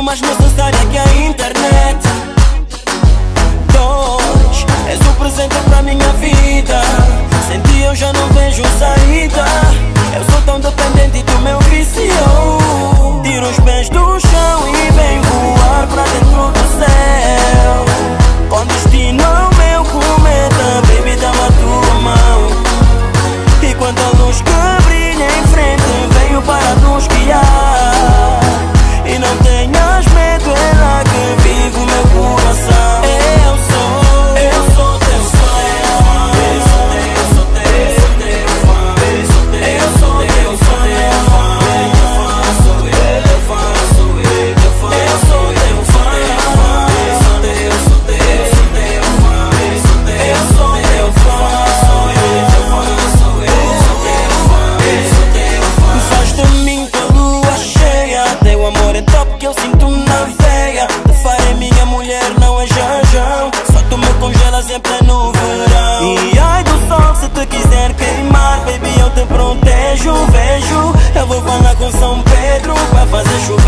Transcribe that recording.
muito mais necessária que a internet. 2, és o presente pra minha vida. Sem ti eu já não vejo saída. Eu sou tão dependente do meu vício. Tiro os pés do chão e venho voar pra dentro do céu. Com destino ao meu cometa, baby, dá-me a tua mão. E quando a luz que brilha em frente veio para nos guiar. E não tenhas medo, é lá que vive o meu coração. Eu sou teu fã. Eu sou teu fã. Eu sou teu fã. Sou eu teu fã. Sou eu teu fã. Eu sou teu fã. Eu sou teu fã. Eu sou teu fã. Sou eu teu fã. Sou eu teu fã. Faz de mim tua lua cheia. Teu amor é top que eu sinto na veia. Te farei minha mulher, não é jajão. Só tu me congelas em pleno verão. E ai do sol se te quiser queimar, baby, eu te protejo. Vejo, eu vou falar com São Pedro pra fazer chover.